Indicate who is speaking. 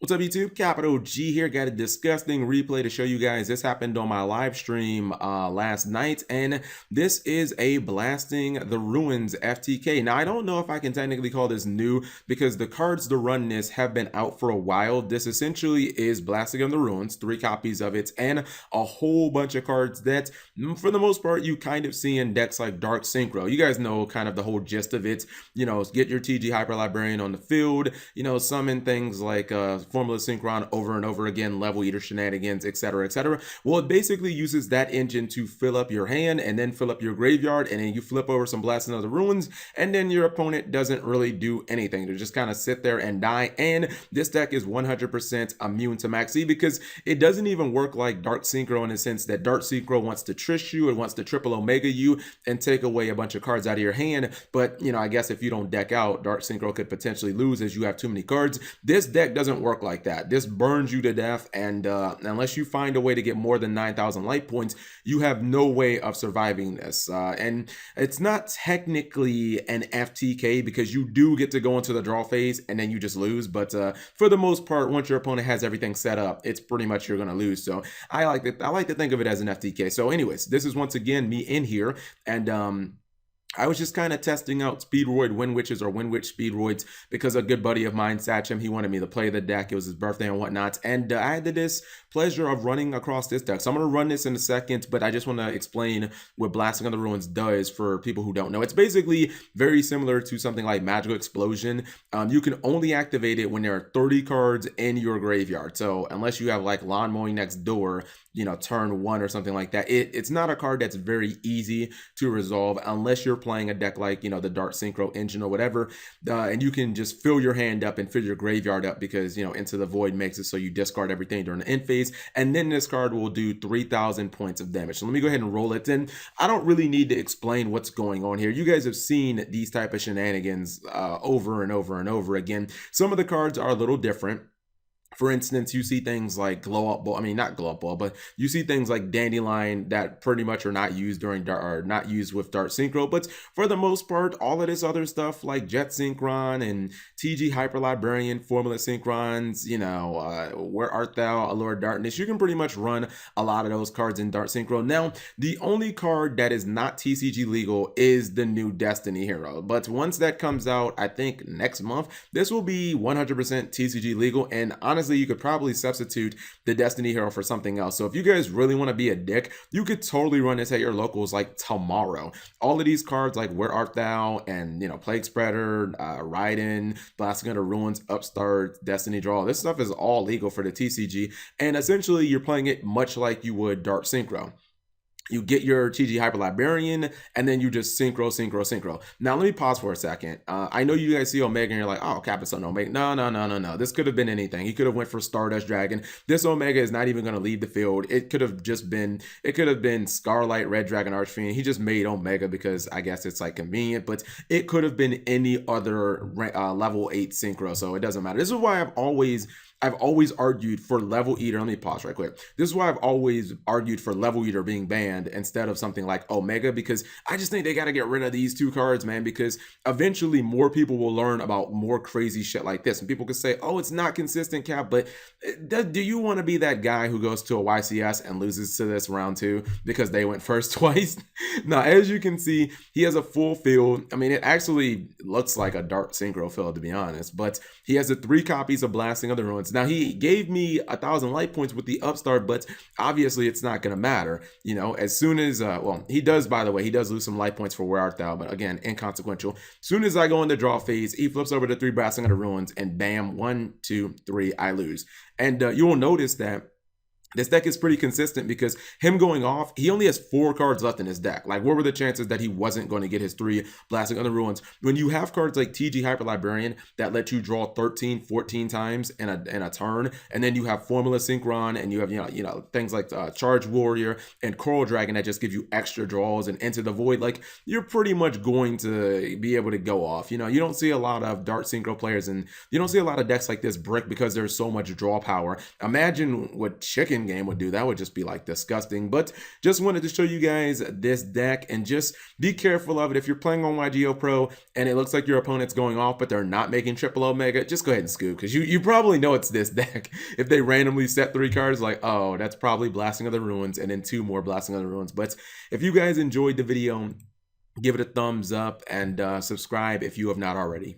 Speaker 1: What's up YouTube? Capital G here. Got a disgusting replay to show you guys. This happened on my live stream last night, and this is a Blasting the Ruins FTK. Now I don't know if I can technically call this new because the cards to run this have been out for a while. This essentially is Blasting of the Ruins, 3 copies of it, and a whole bunch of cards that for the most part you kind of see in decks like Dark Synchro. You guys know kind of the whole gist of it. You know, get your TG Hyper Librarian on the field, you know, summon things like Formula Synchron over and over again, level eater shenanigans, etc., etc. Well, it basically uses that engine to fill up your hand and then fill up your graveyard, and then you flip over some Blasting of the Ruins, and then your opponent doesn't really do anything. They just kind of sit there and die. And this deck is 100% immune to Max E because it doesn't even work like Dark Synchro in the sense that Dark Synchro wants to trish you, it wants to triple Omega you and take away a bunch of cards out of your hand. But you know, I guess if you don't deck out, Dark Synchro could potentially lose as you have too many cards. This deck doesn't work like that. This burns you to death, and unless you find a way to get more than 9,000 light points, you have no way of surviving this. And it's not technically an FTK because you do get to go into the draw phase and then you just lose. But for the most part, once your opponent has everything set up, it's pretty much you're gonna lose. So I like to think of it as an FTK. So anyways, this is once again me in here, and I was just kind of testing out Speedroid Win Witches or Win Witch Speedroids because a good buddy of mine, Satcham, he wanted me to play the deck. It was his birthday and whatnot. And I had this pleasure of running across this deck. So I'm going to run this in a second, but I just want to explain what Blasting of the Ruins does for people who don't know. It's basically very similar to something like Magical Explosion. You can only activate it when there are 30 cards in your graveyard. So unless you have like Lawn Mowing Next Door, you know, turn 1 or something like that, it's not a card that's very easy to resolve unless you're playing a deck like, you know, the Dark Synchro engine or whatever, and you can just fill your hand up and fill your graveyard up because, you know, Into the Void makes it so you discard everything during the end phase, and then this card will do 3,000 points of damage. So let me go ahead and roll it. And I don't really need to explain what's going on here. You guys have seen these type of shenanigans over and over and over again. Some of the cards are a little different. For instance, you see things like Glow Up Ball. I mean, not Glow Up Ball, but you see things like Dandelion that pretty much are not used during or not used with Dark Synchro. But for the most part, all of this other stuff like Jet Synchron and TG Hyper Librarian, Formula Synchrons, you know, Where Art Thou, Allure Darkness, you can pretty much run a lot of those cards in Dark Synchro. Now, the only card that is not TCG legal is the new Destiny Hero. But once that comes out, I think next month, this will be 100% TCG legal. And honestly, you could probably substitute the Destiny Hero for something else. So if you guys really want to be a dick, you could totally run this at your locals like tomorrow. All of these cards like Where Art Thou and, you know, Plague Spreader, Raiden, Blasting of the Ruins, Upstart, Destiny Draw, this stuff is all legal for the TCG. And essentially you're playing it much like you would Dark Synchro. You get your TG Hyper Librarian, and then you just synchro. Now, let me pause for a second. I know you guys see Omega, and you're like, oh, Cap, it's on Omega. No. This could have been anything. He could have went for Stardust Dragon. This Omega is not even going to leave the field. It could have been Scarlight Red Dragon Archfiend. He just made Omega because I guess it's like convenient, but it could have been any other level 8 synchro, so it doesn't matter. This is why I've always argued for Level Eater. Let me pause right quick. This is why I've always argued for Level Eater being banned instead of something like Omega, because I just think they got to get rid of these 2 cards, man, because eventually more people will learn about more crazy shit like this. And people could say, oh, it's not consistent, Cap, but do you want to be that guy who goes to a YCS and loses to this round 2 because they went first twice? Now, as you can see, he has a full field. I mean, it actually looks like a Dark Synchro field, to be honest, but he has the 3 copies of Blasting of the Ruins. Now, he gave me 1,000 light points with the Upstart, but obviously it's not going to matter. You know, as soon as, well, he does, by the way, he does lose some light points for Where Art Thou, but again, inconsequential. As soon as I go in the draw phase, he flips over to 3 Blasting of the Ruins, and bam, 1, 2, 3, I lose. And you will notice that this deck is pretty consistent because him going off, he only has 4 cards left in his deck. Like, what were the chances that he wasn't going to get his 3 Blasting of the Ruins? When you have cards like TG Hyper Librarian that let you draw 13, 14 times in a turn, and then you have Formula Synchron, and you have, you know things like Charge Warrior and Coral Dragon that just give you extra draws and Into the Void, like, you're pretty much going to be able to go off. You know, you don't see a lot of Dark Synchro players, and you don't see a lot of decks like this brick because there's so much draw power. Imagine what Chicken in game would do. That would just be like disgusting. But just wanted to show you guys this deck, and just be careful of it. If you're playing on YGO Pro and it looks like your opponent's going off but they're not making triple Omega, just go ahead and scoop, because you probably know it's this deck. If they randomly set 3 cards, like, oh, that's probably Blasting of the Ruins, and then 2 more Blasting of the Ruins. But if you guys enjoyed the video, give it a thumbs up and subscribe if you have not already.